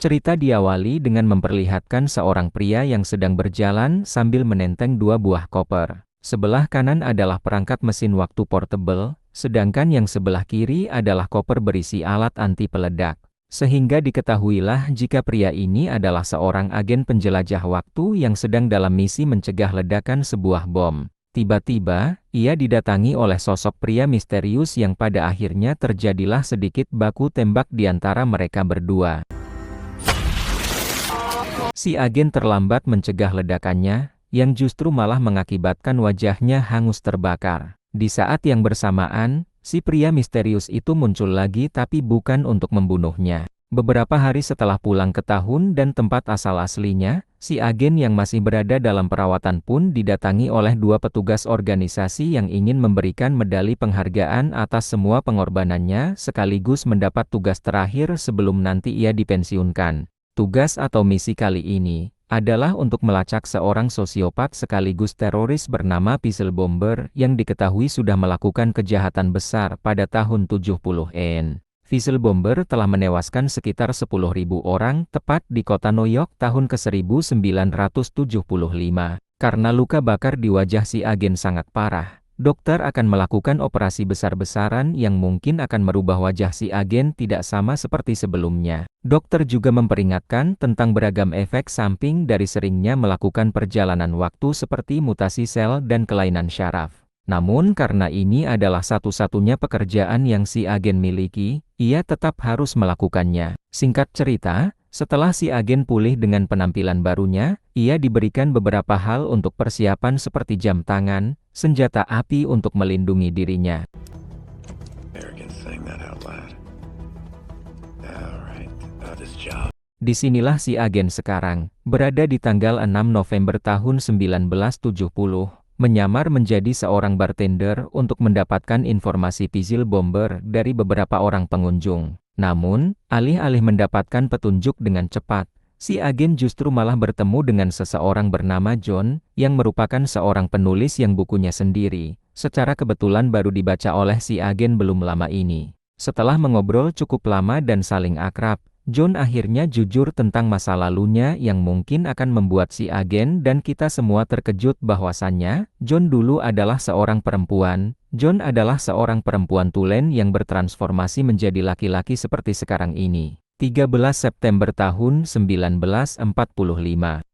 Cerita diawali dengan memperlihatkan seorang pria yang sedang berjalan sambil menenteng dua buah koper. Sebelah kanan adalah perangkat mesin waktu portable, sedangkan yang sebelah kiri adalah koper berisi alat anti peledak. Sehingga diketahuilah jika pria ini adalah seorang agen penjelajah waktu yang sedang dalam misi mencegah ledakan sebuah bom. Tiba-tiba, ia didatangi oleh sosok pria misterius yang pada akhirnya terjadilah sedikit baku tembak di antara mereka berdua. Si agen terlambat mencegah ledakannya, yang justru malah mengakibatkan wajahnya hangus terbakar. Di saat yang bersamaan, si pria misterius itu muncul lagi tapi bukan untuk membunuhnya. Beberapa hari setelah pulang ke tahun dan tempat asal aslinya, si agen yang masih berada dalam perawatan pun didatangi oleh dua petugas organisasi yang ingin memberikan medali penghargaan atas semua pengorbanannya sekaligus mendapat tugas terakhir sebelum nanti ia dipensiunkan. Tugas atau misi kali ini adalah untuk melacak seorang sosiopat sekaligus teroris bernama Puzzle Bomber yang diketahui sudah melakukan kejahatan besar pada tahun 70-an. Puzzle Bomber telah menewaskan sekitar 10.000 orang tepat di kota New York tahun ke-1975. Karena luka bakar di wajah si agen sangat parah, dokter akan melakukan operasi besar-besaran yang mungkin akan merubah wajah si agen tidak sama seperti sebelumnya. Dokter juga memperingatkan tentang beragam efek samping dari seringnya melakukan perjalanan waktu seperti mutasi sel dan kelainan syaraf. Namun karena ini adalah satu-satunya pekerjaan yang si agen miliki, ia tetap harus melakukannya. Singkat cerita, setelah si agen pulih dengan penampilan barunya, ia diberikan beberapa hal untuk persiapan seperti jam tangan, senjata api untuk melindungi dirinya. Disinilah si agen sekarang, berada di tanggal 6 November tahun 1970, menyamar menjadi seorang bartender untuk mendapatkan informasi Puzzle Bomber dari beberapa orang pengunjung. Namun, alih-alih mendapatkan petunjuk dengan cepat, si agen justru malah bertemu dengan seseorang bernama John, yang merupakan seorang penulis yang bukunya sendiri, secara kebetulan baru dibaca oleh si agen belum lama ini. Setelah mengobrol cukup lama dan saling akrab, John akhirnya jujur tentang masa lalunya yang mungkin akan membuat si agen dan kita semua terkejut bahwasannya, John dulu adalah seorang perempuan. John adalah seorang perempuan tulen yang bertransformasi menjadi laki-laki seperti sekarang ini. 13 September tahun 1945.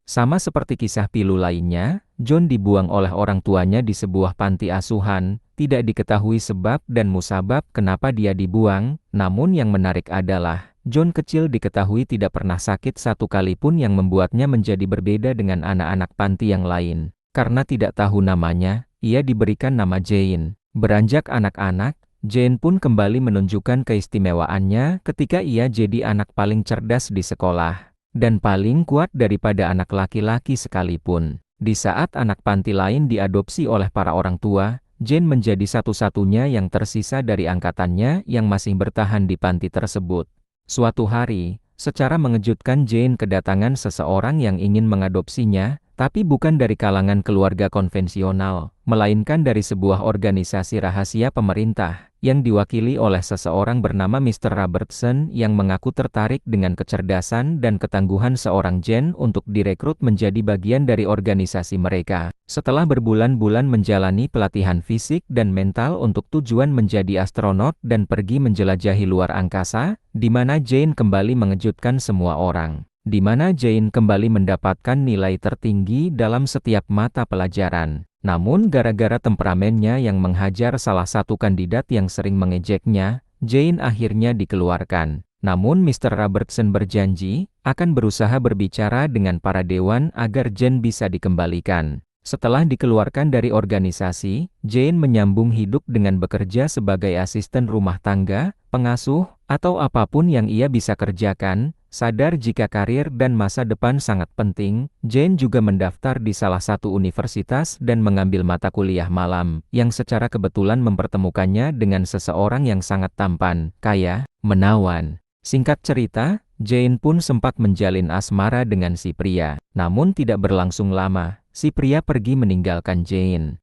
Sama seperti kisah pilu lainnya, John dibuang oleh orang tuanya di sebuah panti asuhan. Tidak diketahui sebab dan musabab kenapa dia dibuang, namun yang menarik adalah, John kecil diketahui tidak pernah sakit satu kali pun yang membuatnya menjadi berbeda dengan anak-anak panti yang lain. Karena tidak tahu namanya, ia diberikan nama Jane. Beranjak anak-anak, Jane pun kembali menunjukkan keistimewaannya ketika ia jadi anak paling cerdas di sekolah, dan paling kuat daripada anak laki-laki sekalipun. Di saat anak panti lain diadopsi oleh para orang tua, Jane menjadi satu-satunya yang tersisa dari angkatannya yang masih bertahan di panti tersebut. Suatu hari, secara mengejutkan Jane kedatangan seseorang yang ingin mengadopsinya, tapi bukan dari kalangan keluarga konvensional, melainkan dari sebuah organisasi rahasia pemerintah, yang diwakili oleh seseorang bernama Mr. Robertson yang mengaku tertarik dengan kecerdasan dan ketangguhan seorang Jane untuk direkrut menjadi bagian dari organisasi mereka. Setelah berbulan-bulan menjalani pelatihan fisik dan mental untuk tujuan menjadi astronot dan pergi menjelajahi luar angkasa, di mana Jane kembali mengejutkan semua orang. Di mana Jane kembali mendapatkan nilai tertinggi dalam setiap mata pelajaran. Namun gara-gara temperamennya yang menghajar salah satu kandidat yang sering mengejeknya, Jane akhirnya dikeluarkan. Namun Mr. Robertson berjanji, akan berusaha berbicara dengan para dewan agar Jane bisa dikembalikan. Setelah dikeluarkan dari organisasi, Jane menyambung hidup dengan bekerja sebagai asisten rumah tangga, pengasuh, atau apapun yang ia bisa kerjakan. Sadar jika karir dan masa depan sangat penting, Jane juga mendaftar di salah satu universitas dan mengambil mata kuliah malam, yang secara kebetulan mempertemukannya dengan seseorang yang sangat tampan, kaya, menawan. Singkat cerita, Jane pun sempat menjalin asmara dengan si pria. Namun tidak berlangsung lama, si pria pergi meninggalkan Jane.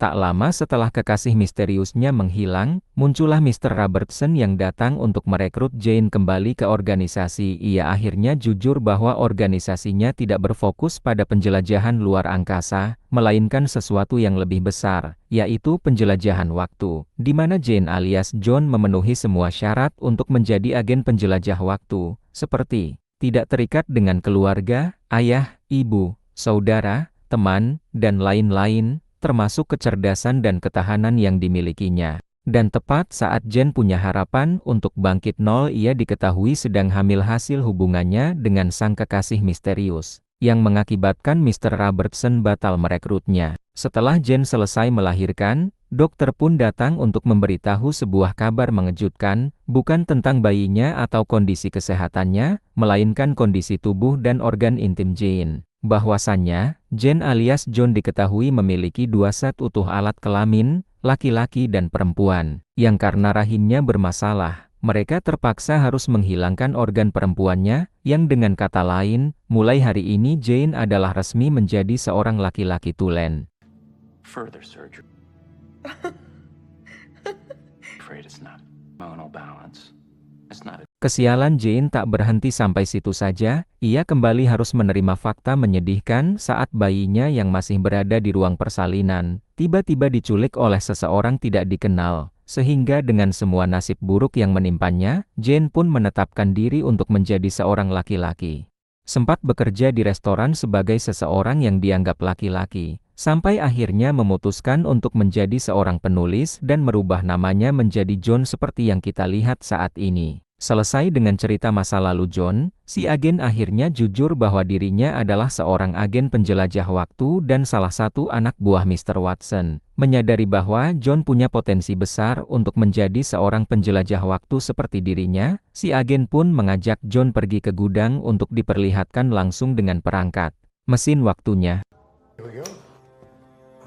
Tak lama setelah kekasih misteriusnya menghilang, muncullah Mr. Robertson yang datang untuk merekrut Jane kembali ke organisasi. Ia akhirnya jujur bahwa organisasinya tidak berfokus pada penjelajahan luar angkasa, melainkan sesuatu yang lebih besar, yaitu penjelajahan waktu, di mana Jane alias John memenuhi semua syarat untuk menjadi agen penjelajah waktu, seperti tidak terikat dengan keluarga, ayah, ibu, saudara, teman, dan lain-lain, termasuk kecerdasan dan ketahanan yang dimilikinya. Dan tepat saat Jane punya harapan untuk bangkit nol, ia diketahui sedang hamil hasil hubungannya dengan sang kekasih misterius, yang mengakibatkan Mr. Robertson batal merekrutnya. Setelah Jane selesai melahirkan, dokter pun datang untuk memberitahu sebuah kabar mengejutkan, bukan tentang bayinya atau kondisi kesehatannya, melainkan kondisi tubuh dan organ intim Jane. Bahwasannya, Jane alias John diketahui memiliki 2 set utuh alat kelamin, laki-laki dan perempuan, yang karena rahimnya bermasalah, mereka terpaksa harus menghilangkan organ perempuannya, yang dengan kata lain, mulai hari ini Jane adalah resmi menjadi seorang laki-laki tulen. Further surgery. Afraid it's not hormonal balance. It's not. Kesialan Jane tak berhenti sampai situ saja, ia kembali harus menerima fakta menyedihkan saat bayinya yang masih berada di ruang persalinan, tiba-tiba diculik oleh seseorang tidak dikenal, sehingga dengan semua nasib buruk yang menimpanya, Jane pun menetapkan diri untuk menjadi seorang laki-laki. Sempat bekerja di restoran sebagai seseorang yang dianggap laki-laki, sampai akhirnya memutuskan untuk menjadi seorang penulis dan merubah namanya menjadi John seperti yang kita lihat saat ini. Selesai dengan cerita masa lalu John, si agen akhirnya jujur bahwa dirinya adalah seorang agen penjelajah waktu dan salah satu anak buah Mr. Watson. Menyadari bahwa John punya potensi besar untuk menjadi seorang penjelajah waktu seperti dirinya, si agen pun mengajak John pergi ke gudang untuk diperlihatkan langsung dengan perangkat mesin waktunya. Here we go.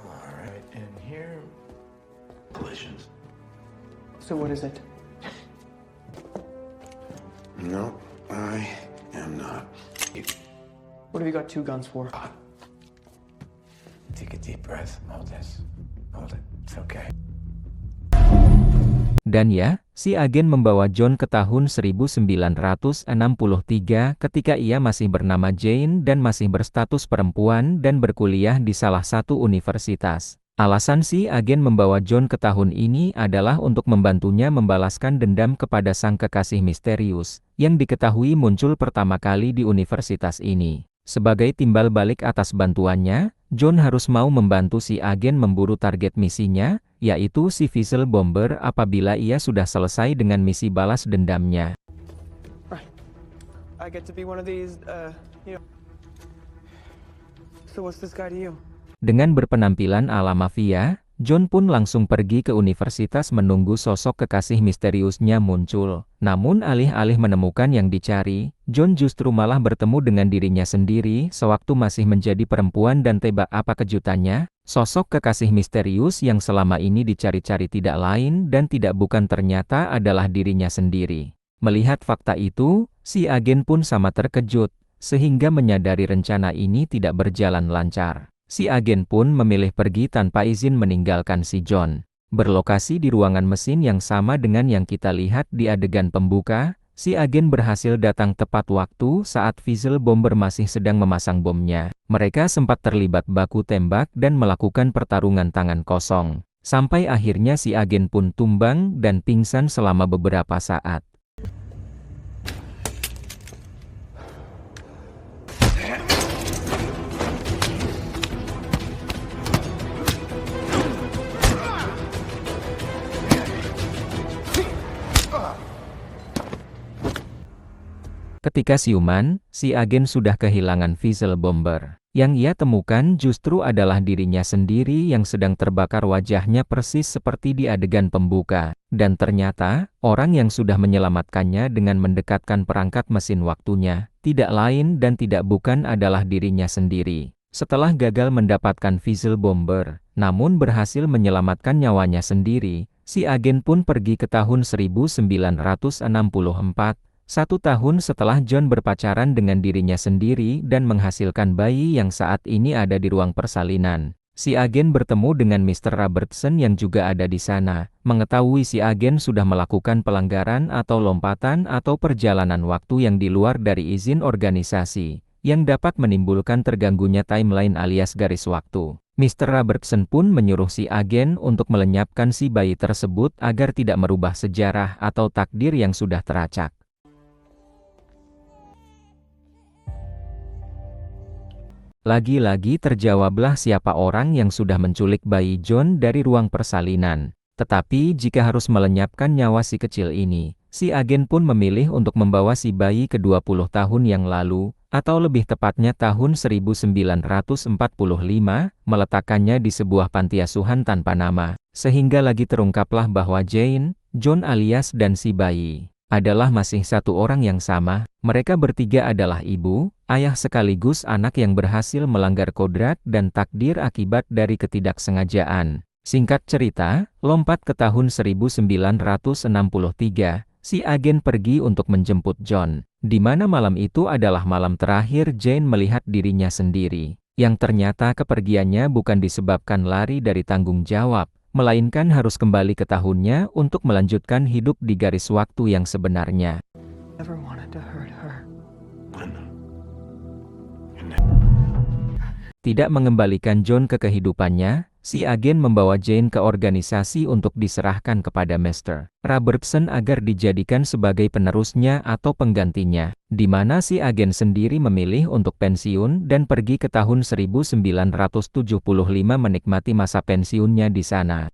All right, and here. Collisions. So what is it? No, I am not. What have you got 2 guns for? Take a deep breath. Hold this. Hold it. It's okay. Dan ya, si agen membawa John ke tahun 1963 ketika ia masih bernama Jane dan masih berstatus perempuan dan berkuliah di salah satu universitas. Alasan si agen membawa John ke tahun ini adalah untuk membantunya membalaskan dendam kepada sang kekasih misterius, yang diketahui muncul pertama kali di universitas ini. Sebagai timbal balik atas bantuannya, John harus mau membantu si agen memburu target misinya, yaitu si Vessel Bomber apabila ia sudah selesai dengan misi balas dendamnya. Right. I get to be one of these, So what's this guy to you? Dengan berpenampilan ala mafia, John pun langsung pergi ke universitas menunggu sosok kekasih misteriusnya muncul. Namun alih-alih menemukan yang dicari, John justru malah bertemu dengan dirinya sendiri sewaktu masih menjadi perempuan dan tebak apa kejutannya, sosok kekasih misterius yang selama ini dicari-cari tidak lain dan tidak bukan ternyata adalah dirinya sendiri. Melihat fakta itu, si agen pun sama terkejut, sehingga menyadari rencana ini tidak berjalan lancar. Si agen pun memilih pergi tanpa izin meninggalkan si John. Berlokasi di ruangan mesin yang sama dengan yang kita lihat di adegan pembuka, si agen berhasil datang tepat waktu saat Vessel Bomber masih sedang memasang bomnya. Mereka sempat terlibat baku tembak dan melakukan pertarungan tangan kosong. Sampai akhirnya si agen pun tumbang dan pingsan selama beberapa saat. Ketika siuman, si agen sudah kehilangan Vessel Bomber. Yang ia temukan justru adalah dirinya sendiri yang sedang terbakar, wajahnya persis seperti di adegan pembuka. Dan ternyata, orang yang sudah menyelamatkannya dengan mendekatkan perangkat mesin waktunya, tidak lain dan tidak bukan adalah dirinya sendiri. Setelah gagal mendapatkan Vessel Bomber, namun berhasil menyelamatkan nyawanya sendiri, si agen pun pergi ke tahun 1964. 1 tahun setelah John berpacaran dengan dirinya sendiri dan menghasilkan bayi yang saat ini ada di ruang persalinan. Si agen bertemu dengan Mr. Robertson yang juga ada di sana. Mengetahui si agen sudah melakukan pelanggaran atau lompatan atau perjalanan waktu yang di luar dari izin organisasi, yang dapat menimbulkan terganggunya timeline alias garis waktu. Mr. Robertson pun menyuruh si agen untuk melenyapkan si bayi tersebut agar tidak merubah sejarah atau takdir yang sudah teracak. Lagi-lagi terjawablah siapa orang yang sudah menculik bayi John dari ruang persalinan. Tetapi jika harus melenyapkan nyawa si kecil ini, si agen pun memilih untuk membawa si bayi ke 20 tahun yang lalu, atau lebih tepatnya tahun 1945, meletakkannya di sebuah panti asuhan tanpa nama, sehingga lagi terungkaplah bahwa Jane, John alias dan si bayi adalah masih satu orang yang sama. Mereka bertiga adalah ibu, ayah sekaligus anak yang berhasil melanggar kodrat dan takdir akibat dari ketidaksengajaan. Singkat cerita, lompat ke tahun 1963, si agen pergi untuk menjemput John, di mana malam itu adalah malam terakhir Jane melihat dirinya sendiri, yang ternyata kepergiannya bukan disebabkan lari dari tanggung jawab, melainkan harus kembali ke tahunnya untuk melanjutkan hidup di garis waktu yang sebenarnya. Never wanted to hurt her. Tidak mengembalikan John ke kehidupannya, si agen membawa Jane ke organisasi untuk diserahkan kepada Mr. Robertson agar dijadikan sebagai penerusnya atau penggantinya, di mana si agen sendiri memilih untuk pensiun dan pergi ke tahun 1975 menikmati masa pensiunnya di sana.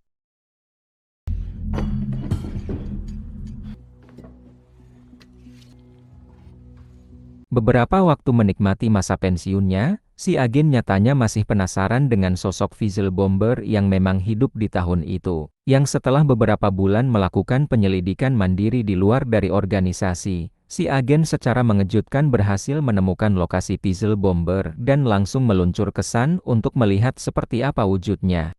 Beberapa waktu menikmati masa pensiunnya, si agen nyatanya masih penasaran dengan sosok Fizzle Bomber yang memang hidup di tahun itu, yang setelah beberapa bulan melakukan penyelidikan mandiri di luar dari organisasi, si agen secara mengejutkan berhasil menemukan lokasi Fizzle Bomber dan langsung meluncur ke sana untuk melihat seperti apa wujudnya.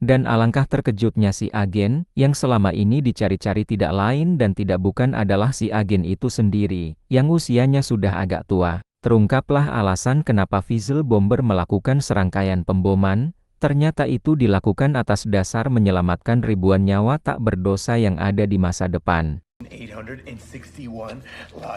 Dan alangkah terkejutnya si agen, yang selama ini dicari-cari tidak lain dan tidak bukan adalah si agen itu sendiri, yang usianya sudah agak tua. Terungkaplah alasan kenapa Fizzle Bomber melakukan serangkaian pemboman, ternyata itu dilakukan atas dasar menyelamatkan ribuan nyawa tak berdosa yang ada di masa depan.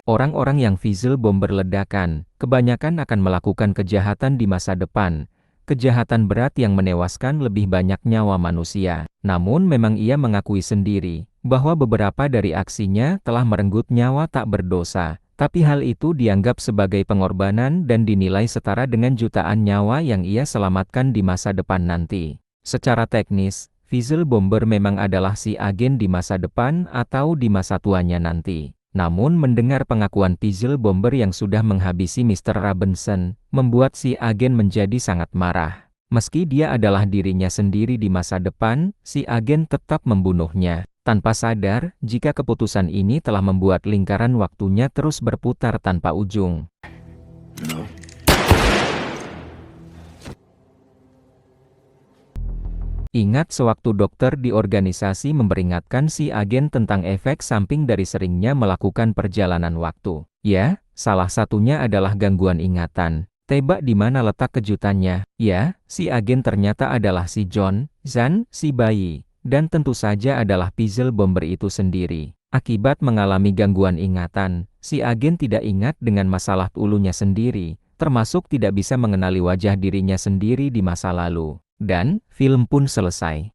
Orang-orang yang Fizzle Bomber ledakan, kebanyakan akan melakukan kejahatan di masa depan. Kejahatan berat yang menewaskan lebih banyak nyawa manusia. Namun memang ia mengakui sendiri, bahwa beberapa dari aksinya telah merenggut nyawa tak berdosa. Tapi hal itu dianggap sebagai pengorbanan dan dinilai setara dengan jutaan nyawa yang ia selamatkan di masa depan nanti. Secara teknis, Fizzle Bomber memang adalah si agen di masa depan atau di masa tuanya nanti. Namun mendengar pengakuan Fizzle Bomber yang sudah menghabisi Mr. Robertson, membuat si agen menjadi sangat marah. Meski dia adalah dirinya sendiri di masa depan, si agen tetap membunuhnya, tanpa sadar jika keputusan ini telah membuat lingkaran waktunya terus berputar tanpa ujung. Ingat sewaktu dokter di organisasi memperingatkan si agen tentang efek samping dari seringnya melakukan perjalanan waktu. Ya, salah satunya adalah gangguan ingatan. Tebak di mana letak kejutannya? Ya, si agen ternyata adalah si John, Zan, si bayi, dan tentu saja adalah Fizzle Bomber itu sendiri. Akibat mengalami gangguan ingatan, si agen tidak ingat dengan masalah ulunya sendiri, termasuk tidak bisa mengenali wajah dirinya sendiri di masa lalu. Dan, film pun selesai.